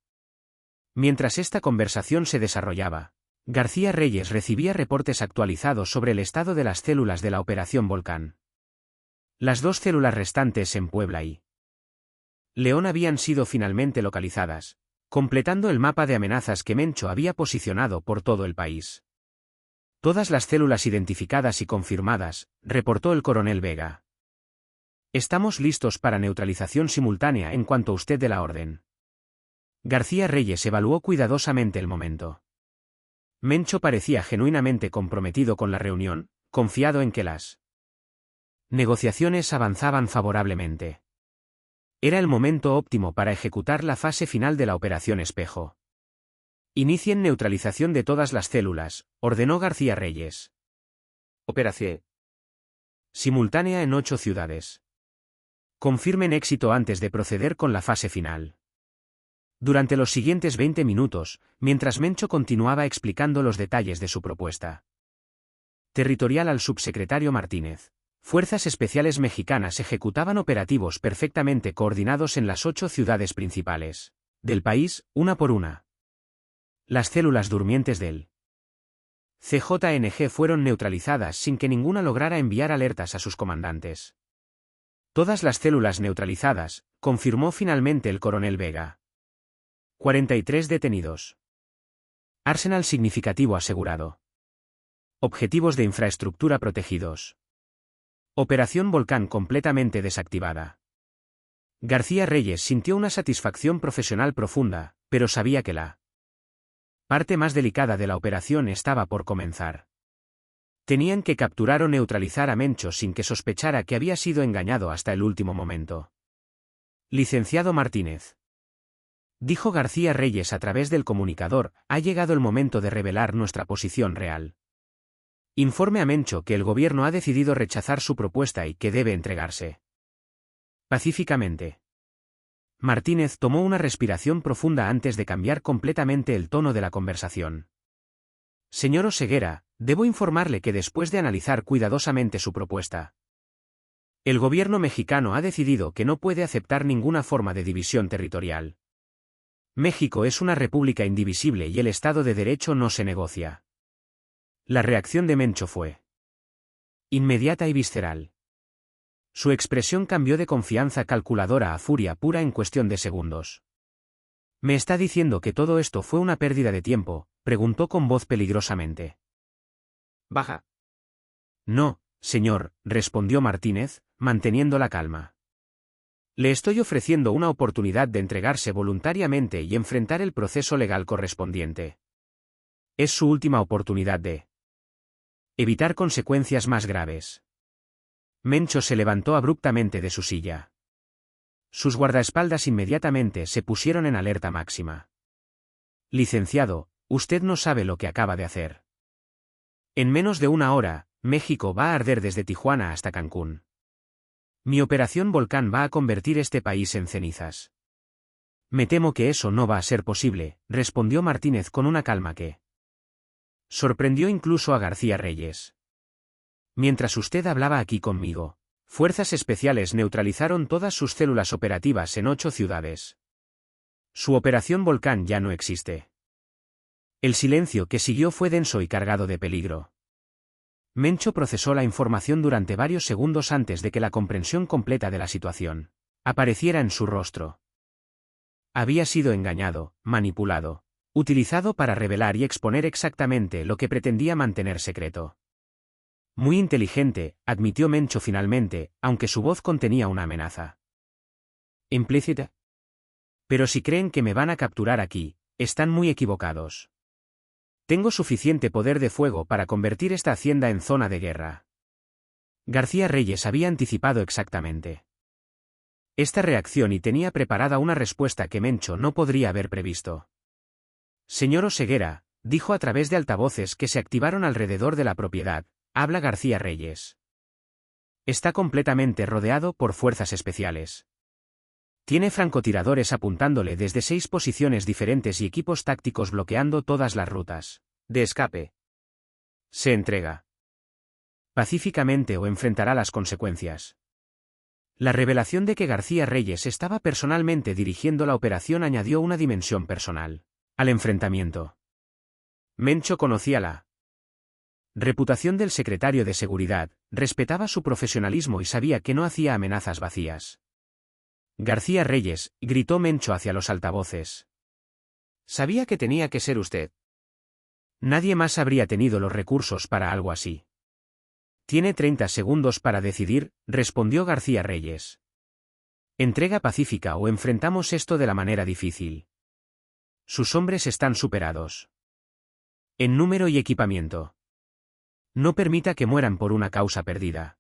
Mientras esta conversación se desarrollaba, García Reyes recibía reportes actualizados sobre el estado de las células de la Operación Volcán. Las 2 células restantes en Puebla y León habían sido finalmente localizadas, completando el mapa de amenazas que Mencho había posicionado por todo el país. Todas las células identificadas y confirmadas, reportó el coronel Vega. Estamos listos para neutralización simultánea en cuanto usted dé la orden. García Reyes evaluó cuidadosamente el momento. Mencho parecía genuinamente comprometido con la reunión, confiado en que las negociaciones avanzaban favorablemente. Era el momento óptimo para ejecutar la fase final de la Operación Espejo. Inicien neutralización de todas las células, ordenó García Reyes. Operación simultánea en 8 ciudades. Confirmen éxito antes de proceder con la fase final. Durante los siguientes 20 minutos, mientras Mencho continuaba explicando los detalles de su propuesta territorial al subsecretario Martínez, fuerzas especiales mexicanas ejecutaban operativos perfectamente coordinados en las 8 ciudades principales del país, una por una. Las células durmientes del CJNG fueron neutralizadas sin que ninguna lograra enviar alertas a sus comandantes. Todas las células neutralizadas, confirmó finalmente el coronel Vega. 43 detenidos. Arsenal significativo asegurado. Objetivos de infraestructura protegidos. Operación Volcán completamente desactivada. García Reyes sintió una satisfacción profesional profunda, pero sabía que la parte más delicada de la operación estaba por comenzar. Tenían que capturar o neutralizar a Mencho sin que sospechara que había sido engañado hasta el último momento. Licenciado Martínez, dijo García Reyes a través del comunicador, ha llegado el momento de revelar nuestra posición real. Informe a Mencho que el gobierno ha decidido rechazar su propuesta y que debe entregarse pacíficamente. Martínez tomó una respiración profunda antes de cambiar completamente el tono de la conversación. Señor Oseguera, debo informarle que después de analizar cuidadosamente su propuesta, el gobierno mexicano ha decidido que no puede aceptar ninguna forma de división territorial. México es una república indivisible y el Estado de Derecho no se negocia. La reacción de Mencho fue inmediata y visceral. Su expresión cambió de confianza calculadora a furia pura en cuestión de segundos. ¿Me está diciendo que todo esto fue una pérdida de tiempo?, preguntó con voz peligrosamente baja. No, señor, respondió Martínez, manteniendo la calma. Le estoy ofreciendo una oportunidad de entregarse voluntariamente y enfrentar el proceso legal correspondiente. Es su última oportunidad de evitar consecuencias más graves. Mencho se levantó abruptamente de su silla. Sus guardaespaldas inmediatamente se pusieron en alerta máxima. Licenciado, usted no sabe lo que acaba de hacer. En menos de una hora, México va a arder desde Tijuana hasta Cancún. Mi operación Volcán va a convertir este país en cenizas. Me temo que eso no va a ser posible, respondió Martínez con una calma que sorprendió incluso a García Reyes. Mientras usted hablaba aquí conmigo, fuerzas especiales neutralizaron todas sus células operativas en 8 ciudades. Su operación Volcán ya no existe. El silencio que siguió fue denso y cargado de peligro. Mencho procesó la información durante varios segundos antes de que la comprensión completa de la situación apareciera en su rostro. Había sido engañado, manipulado, utilizado para revelar y exponer exactamente lo que pretendía mantener secreto. Muy inteligente, admitió Mencho finalmente, aunque su voz contenía una amenaza implícita. Pero si creen que me van a capturar aquí, están muy equivocados. Tengo suficiente poder de fuego para convertir esta hacienda en zona de guerra. García Reyes había anticipado exactamente esta reacción y tenía preparada una respuesta que Mencho no podría haber previsto. Señor Oseguera, dijo a través de altavoces que se activaron alrededor de la propiedad, habla García Reyes. Está completamente rodeado por fuerzas especiales. Tiene francotiradores apuntándole desde 6 posiciones diferentes y equipos tácticos bloqueando todas las rutas de escape. Se entrega pacíficamente o enfrentará las consecuencias. La revelación de que García Reyes estaba personalmente dirigiendo la operación añadió una dimensión personal al enfrentamiento. Mencho conocía la reputación del secretario de Seguridad, respetaba su profesionalismo y sabía que no hacía amenazas vacías. García Reyes, gritó Mencho hacia los altavoces. Sabía que tenía que ser usted. Nadie más habría tenido los recursos para algo así. Tiene 30 segundos para decidir, respondió García Reyes. Entrega pacífica o enfrentamos esto de la manera difícil. Sus hombres están superados en número y equipamiento. No permita que mueran por una causa perdida.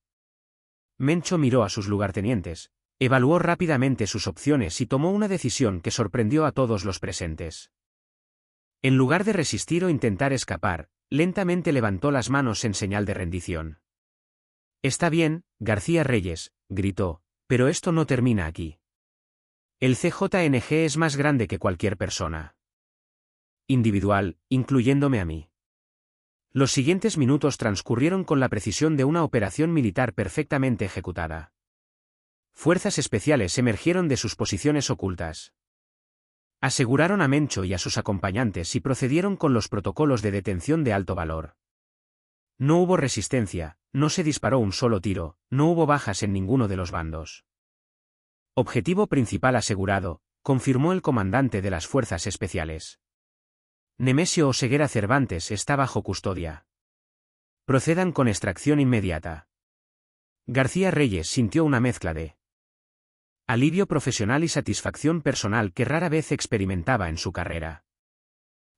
Mencho miró a sus lugartenientes, evaluó rápidamente sus opciones y tomó una decisión que sorprendió a todos los presentes. En lugar de resistir o intentar escapar, lentamente levantó las manos en señal de rendición. Está bien, García Reyes, gritó, pero esto no termina aquí. El CJNG es más grande que cualquier persona individual, incluyéndome a mí. Los siguientes minutos transcurrieron con la precisión de una operación militar perfectamente ejecutada. Fuerzas especiales emergieron de sus posiciones ocultas. Aseguraron a Mencho y a sus acompañantes y procedieron con los protocolos de detención de alto valor. No hubo resistencia, no se disparó un solo tiro, no hubo bajas en ninguno de los bandos. Objetivo principal asegurado, confirmó el comandante de las fuerzas especiales. Nemesio Oseguera Cervantes está bajo custodia. Procedan con extracción inmediata. García Reyes sintió una mezcla de alivio profesional y satisfacción personal que rara vez experimentaba en su carrera.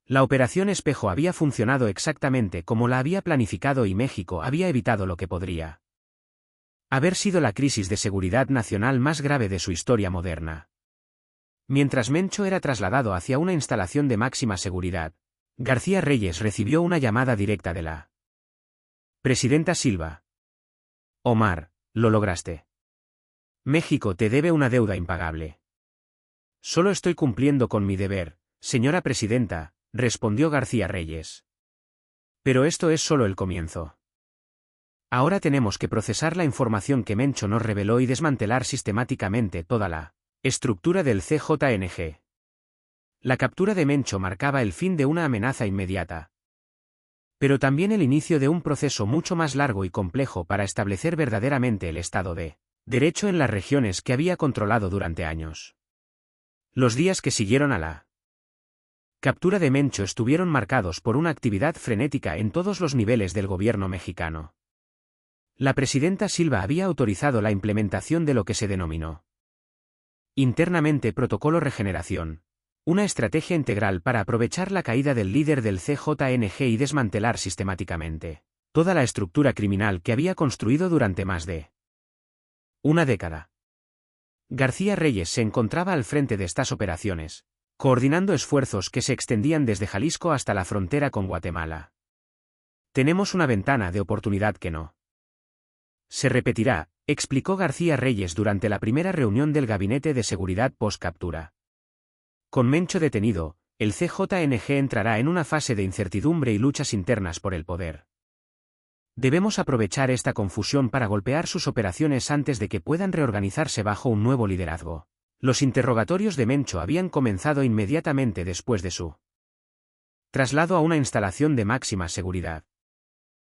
La Operación Espejo había funcionado exactamente como la había planificado y México había evitado lo que podría haber sido la crisis de seguridad nacional más grave de su historia moderna. Mientras Mencho era trasladado hacia una instalación de máxima seguridad, García Reyes recibió una llamada directa de la presidenta Silva. Omar, lo lograste. México te debe una deuda impagable. Solo estoy cumpliendo con mi deber, señora presidenta, respondió García Reyes. Pero esto es solo el comienzo. Ahora tenemos que procesar la información que Mencho nos reveló y desmantelar sistemáticamente toda la estructura del CJNG. La captura de Mencho marcaba el fin de una amenaza inmediata, pero también el inicio de un proceso mucho más largo y complejo para establecer verdaderamente el Estado de Derecho en las regiones que había controlado durante años. Los días que siguieron a la captura de Mencho estuvieron marcados por una actividad frenética en todos los niveles del gobierno mexicano. La presidenta Silva había autorizado la implementación de lo que se denominó internamente Protocolo Regeneración, una estrategia integral para aprovechar la caída del líder del CJNG y desmantelar sistemáticamente toda la estructura criminal que había construido durante más de una década. García Reyes se encontraba al frente de estas operaciones, coordinando esfuerzos que se extendían desde Jalisco hasta la frontera con Guatemala. Tenemos una ventana de oportunidad que no se repetirá, explicó García Reyes durante la primera reunión del Gabinete de Seguridad post-captura. Con Mencho detenido, el CJNG entrará en una fase de incertidumbre y luchas internas por el poder. Debemos aprovechar esta confusión para golpear sus operaciones antes de que puedan reorganizarse bajo un nuevo liderazgo. Los interrogatorios de Mencho habían comenzado inmediatamente después de su traslado a una instalación de máxima seguridad.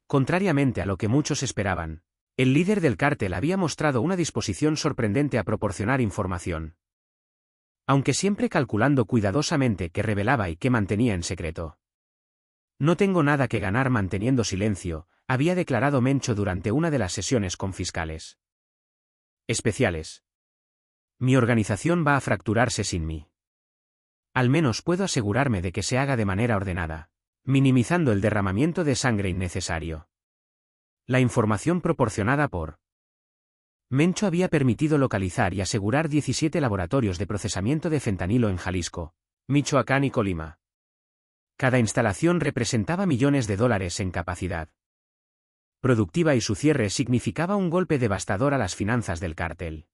Contrariamente a lo que muchos esperaban, el líder del cártel había mostrado una disposición sorprendente a proporcionar información, aunque siempre calculando cuidadosamente qué revelaba y qué mantenía en secreto. No tengo nada que ganar manteniendo silencio, había declarado Mencho durante una de las sesiones con fiscales especiales. Mi organización va a fracturarse sin mí. Al menos puedo asegurarme de que se haga de manera ordenada, minimizando el derramamiento de sangre innecesario. La información proporcionada por Mencho había permitido localizar y asegurar 17 laboratorios de procesamiento de fentanilo en Jalisco, Michoacán y Colima. Cada instalación representaba millones de dólares en capacidad productiva y su cierre significaba un golpe devastador a las finanzas del cártel.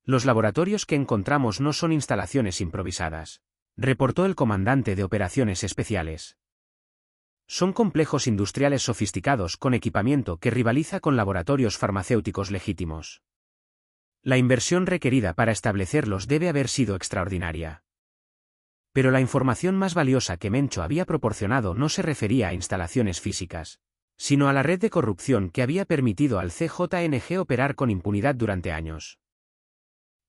Los laboratorios que encontramos no son instalaciones improvisadas, reportó el comandante de operaciones especiales. Son complejos industriales sofisticados con equipamiento que rivaliza con laboratorios farmacéuticos legítimos. La inversión requerida para establecerlos debe haber sido extraordinaria. Pero la información más valiosa que Mencho había proporcionado no se refería a instalaciones físicas, sino a la red de corrupción que había permitido al CJNG operar con impunidad durante años.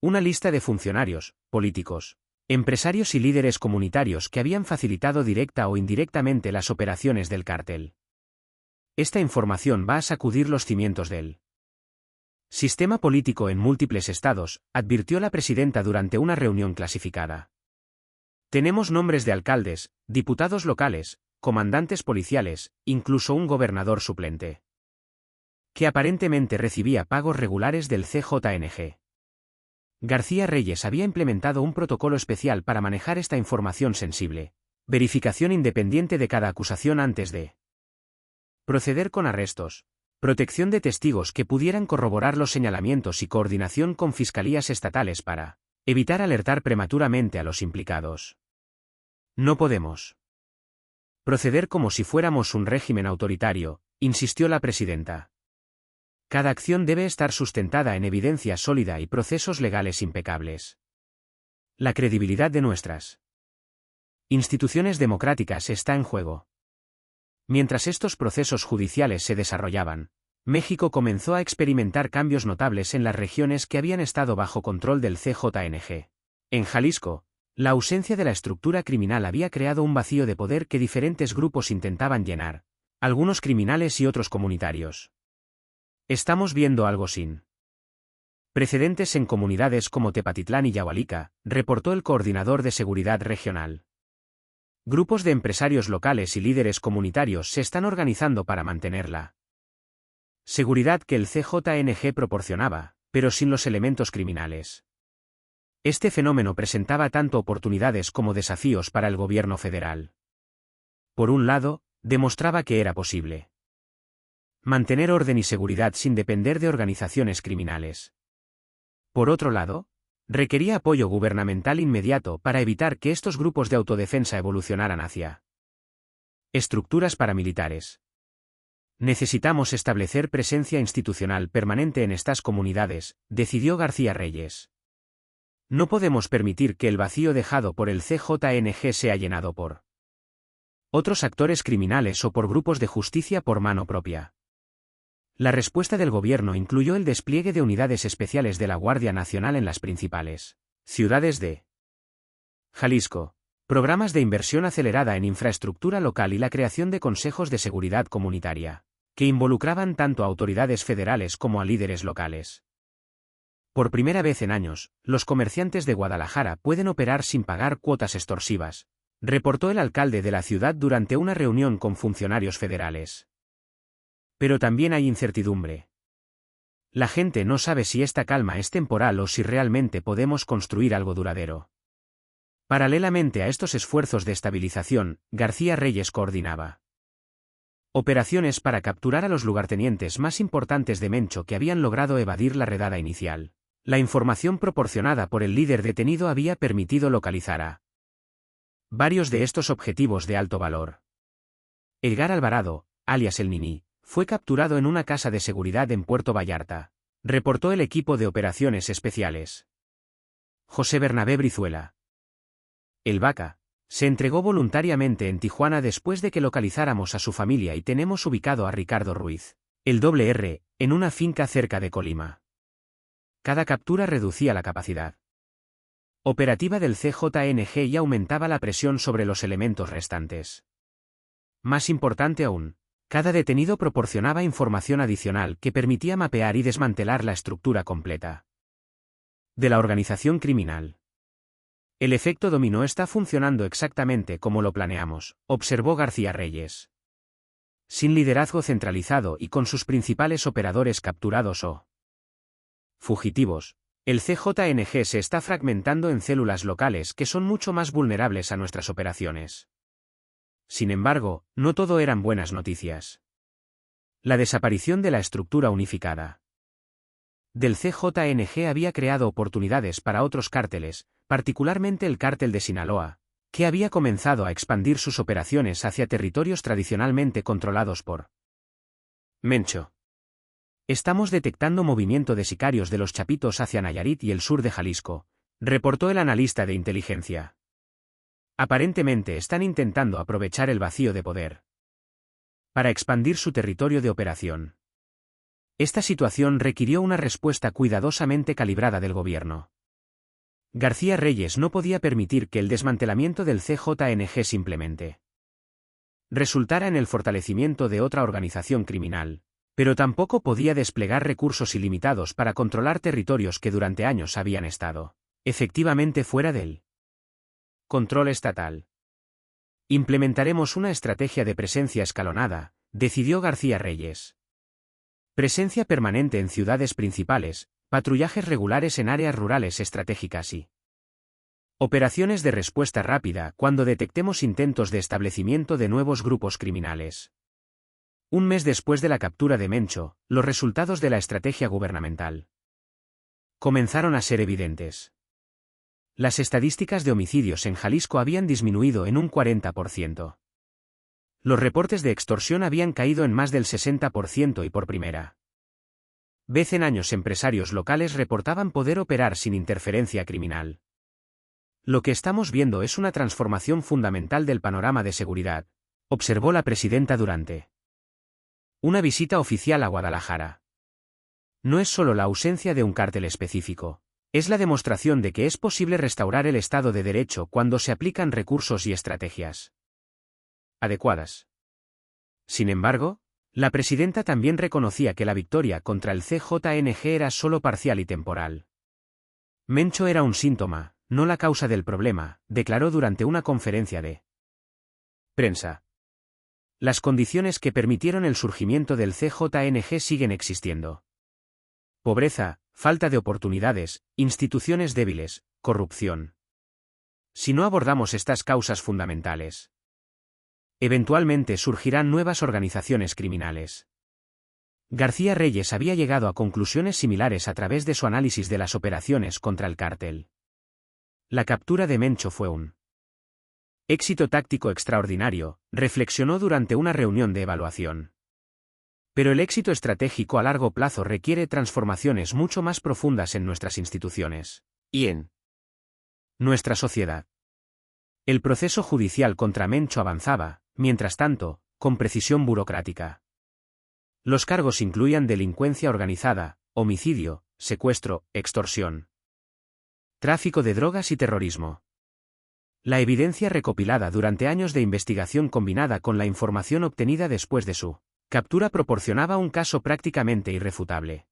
Una lista de funcionarios, políticos, empresarios y líderes comunitarios que habían facilitado directa o indirectamente las operaciones del cártel. Esta información va a sacudir los cimientos del sistema político en múltiples estados, advirtió la presidenta durante una reunión clasificada. Tenemos nombres de alcaldes, diputados locales, comandantes policiales, incluso un gobernador suplente, que aparentemente recibía pagos regulares del CJNG. García Reyes había implementado un protocolo especial para manejar esta información sensible, verificación independiente de cada acusación antes de proceder con arrestos, protección de testigos que pudieran corroborar los señalamientos y coordinación con fiscalías estatales para evitar alertar prematuramente a los implicados. No podemos proceder como si fuéramos un régimen autoritario, insistió la presidenta. Cada acción debe estar sustentada en evidencia sólida y procesos legales impecables. La credibilidad de nuestras instituciones democráticas está en juego. Mientras estos procesos judiciales se desarrollaban, México comenzó a experimentar cambios notables en las regiones que habían estado bajo control del CJNG. En Jalisco, la ausencia de la estructura criminal había creado un vacío de poder que diferentes grupos intentaban llenar, algunos criminales y otros comunitarios. Estamos viendo algo sin precedentes en comunidades como Tepatitlán y Yahualica, reportó el coordinador de seguridad regional. Grupos de empresarios locales y líderes comunitarios se están organizando para mantener la seguridad que el CJNG proporcionaba, pero sin los elementos criminales. Este fenómeno presentaba tanto oportunidades como desafíos para el gobierno federal. Por un lado, demostraba que era posible mantener orden y seguridad sin depender de organizaciones criminales. Por otro lado, requería apoyo gubernamental inmediato para evitar que estos grupos de autodefensa evolucionaran hacia estructuras paramilitares. Necesitamos establecer presencia institucional permanente en estas comunidades, decidió García Reyes. No podemos permitir que el vacío dejado por el CJNG sea llenado por otros actores criminales o por grupos de justicia por mano propia. La respuesta del gobierno incluyó el despliegue de unidades especiales de la Guardia Nacional en las principales ciudades de Jalisco, programas de inversión acelerada en infraestructura local y la creación de consejos de seguridad comunitaria, que involucraban tanto a autoridades federales como a líderes locales. Por primera vez en años, los comerciantes de Guadalajara pueden operar sin pagar cuotas extorsivas, reportó el alcalde de la ciudad durante una reunión con funcionarios federales. Pero también hay incertidumbre. La gente no sabe si esta calma es temporal o si realmente podemos construir algo duradero. Paralelamente a estos esfuerzos de estabilización, García Reyes coordinaba operaciones para capturar a los lugartenientes más importantes de Mencho que habían logrado evadir la redada inicial. La información proporcionada por el líder detenido había permitido localizar a varios de estos objetivos de alto valor. Edgar Alvarado, alias El Nini, fue capturado en una casa de seguridad en Puerto Vallarta, reportó el equipo de operaciones especiales. José Bernabé Brizuela, El Vaca, se entregó voluntariamente en Tijuana después de que localizáramos a su familia y tenemos ubicado a Ricardo Ruiz, el R, en una finca cerca de Colima. Cada captura reducía la capacidad operativa del CJNG y aumentaba la presión sobre los elementos restantes. Más importante aún, cada detenido proporcionaba información adicional que permitía mapear y desmantelar la estructura completa de la organización criminal. El efecto dominó está funcionando exactamente como lo planeamos, observó García Reyes. Sin liderazgo centralizado y con sus principales operadores capturados o fugitivos, el CJNG se está fragmentando en células locales que son mucho más vulnerables a nuestras operaciones. Sin embargo, no todo eran buenas noticias. La desaparición de la estructura unificada del CJNG había creado oportunidades para otros cárteles, particularmente el cártel de Sinaloa, que había comenzado a expandir sus operaciones hacia territorios tradicionalmente controlados por Mencho. Estamos detectando movimiento de sicarios de los Chapitos hacia Nayarit y el sur de Jalisco, reportó el analista de inteligencia. Aparentemente están intentando aprovechar el vacío de poder para expandir su territorio de operación. Esta situación requirió una respuesta cuidadosamente calibrada del gobierno. García Reyes no podía permitir que el desmantelamiento del CJNG simplemente resultara en el fortalecimiento de otra organización criminal, pero tampoco podía desplegar recursos ilimitados para controlar territorios que durante años habían estado efectivamente fuera del control estatal. Implementaremos una estrategia de presencia escalonada, decidió García Reyes. Presencia permanente en ciudades principales, patrullajes regulares en áreas rurales estratégicas y operaciones de respuesta rápida cuando detectemos intentos de establecimiento de nuevos grupos criminales. Un mes después de la captura de Mencho, los resultados de la estrategia gubernamental comenzaron a ser evidentes. Las estadísticas de homicidios en Jalisco habían disminuido en un 40%. Los reportes de extorsión habían caído en más del 60% y por primera vez en años empresarios locales reportaban poder operar sin interferencia criminal. Lo que estamos viendo es una transformación fundamental del panorama de seguridad, observó la presidenta durante una visita oficial a Guadalajara. No es solo la ausencia de un cártel específico. Es la demostración de que es posible restaurar el Estado de Derecho cuando se aplican recursos y estrategias adecuadas. Sin embargo, la presidenta también reconocía que la victoria contra el CJNG era solo parcial y temporal. Mencho era un síntoma, no la causa del problema, declaró durante una conferencia de prensa. Las condiciones que permitieron el surgimiento del CJNG siguen existiendo. Pobreza, falta de oportunidades, instituciones débiles, corrupción. Si no abordamos estas causas fundamentales, eventualmente surgirán nuevas organizaciones criminales. García Reyes había llegado a conclusiones similares a través de su análisis de las operaciones contra el cártel. La captura de Mencho fue un éxito táctico extraordinario, reflexionó durante una reunión de evaluación. Pero el éxito estratégico a largo plazo requiere transformaciones mucho más profundas en nuestras instituciones y en nuestra sociedad. El proceso judicial contra Mencho avanzaba, mientras tanto, con precisión burocrática. Los cargos incluían delincuencia organizada, homicidio, secuestro, extorsión, tráfico de drogas y terrorismo. La evidencia recopilada durante años de investigación combinada con la información obtenida después de su captura proporcionaba un caso prácticamente irrefutable.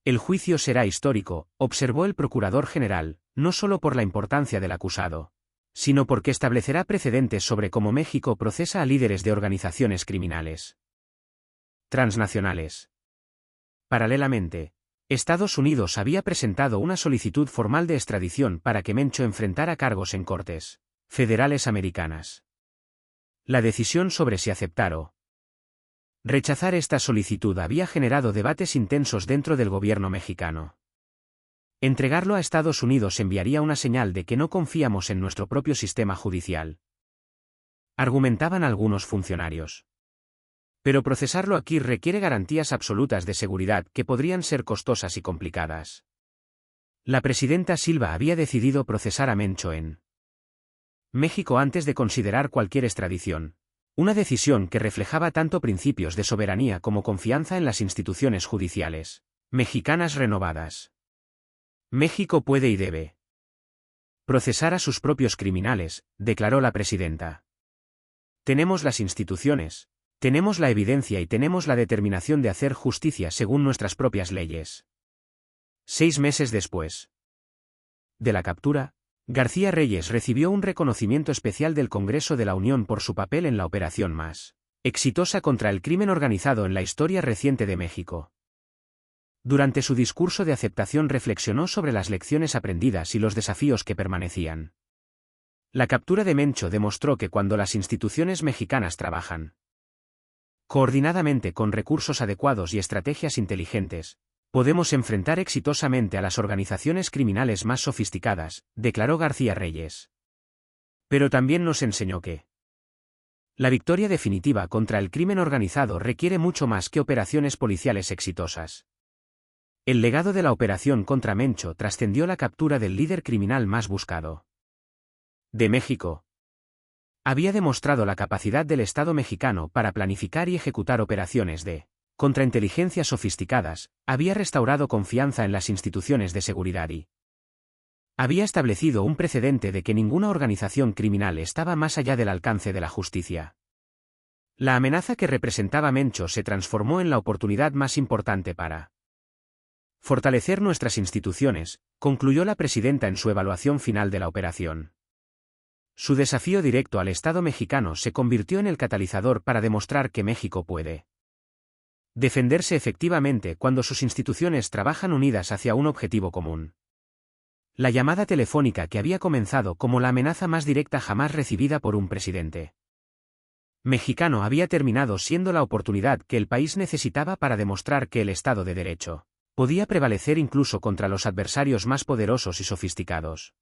El juicio será histórico, observó el procurador general, no solo por la importancia del acusado, sino porque establecerá precedentes sobre cómo México procesa a líderes de organizaciones criminales transnacionales. Paralelamente, Estados Unidos había presentado una solicitud formal de extradición para que Mencho enfrentara cargos en cortes federales americanas. La decisión sobre si aceptar o rechazar esta solicitud había generado debates intensos dentro del gobierno mexicano. Entregarlo a Estados Unidos enviaría una señal de que no confiamos en nuestro propio sistema judicial, argumentaban algunos funcionarios. Pero procesarlo aquí requiere garantías absolutas de seguridad que podrían ser costosas y complicadas. La presidenta Silva había decidido procesar a Mencho en México antes de considerar cualquier extradición, una decisión que reflejaba tanto principios de soberanía como confianza en las instituciones judiciales mexicanas renovadas. México puede y debe procesar a sus propios criminales, declaró la presidenta. Tenemos las instituciones, tenemos la evidencia y tenemos la determinación de hacer justicia según nuestras propias leyes. 6 meses después de la captura, García Reyes recibió un reconocimiento especial del Congreso de la Unión por su papel en la operación más exitosa contra el crimen organizado en la historia reciente de México. Durante su discurso de aceptación reflexionó sobre las lecciones aprendidas y los desafíos que permanecían. La captura de Mencho demostró que cuando las instituciones mexicanas trabajan coordinadamente con recursos adecuados y estrategias inteligentes, podemos enfrentar exitosamente a las organizaciones criminales más sofisticadas, declaró García Reyes. Pero también nos enseñó que la victoria definitiva contra el crimen organizado requiere mucho más que operaciones policiales exitosas. El legado de la operación contra Mencho trascendió la captura del líder criminal más buscado de México. Había demostrado la capacidad del Estado mexicano para planificar y ejecutar operaciones de contrainteligencia sofisticadas, había restaurado confianza en las instituciones de seguridad y había establecido un precedente de que ninguna organización criminal estaba más allá del alcance de la justicia. La amenaza que representaba Mencho se transformó en la oportunidad más importante para fortalecer nuestras instituciones, concluyó la presidenta en su evaluación final de la operación. Su desafío directo al Estado mexicano se convirtió en el catalizador para demostrar que México puede defenderse efectivamente cuando sus instituciones trabajan unidas hacia un objetivo común. La llamada telefónica que había comenzado como la amenaza más directa jamás recibida por un presidente mexicano había terminado siendo la oportunidad que el país necesitaba para demostrar que el Estado de Derecho podía prevalecer incluso contra los adversarios más poderosos y sofisticados.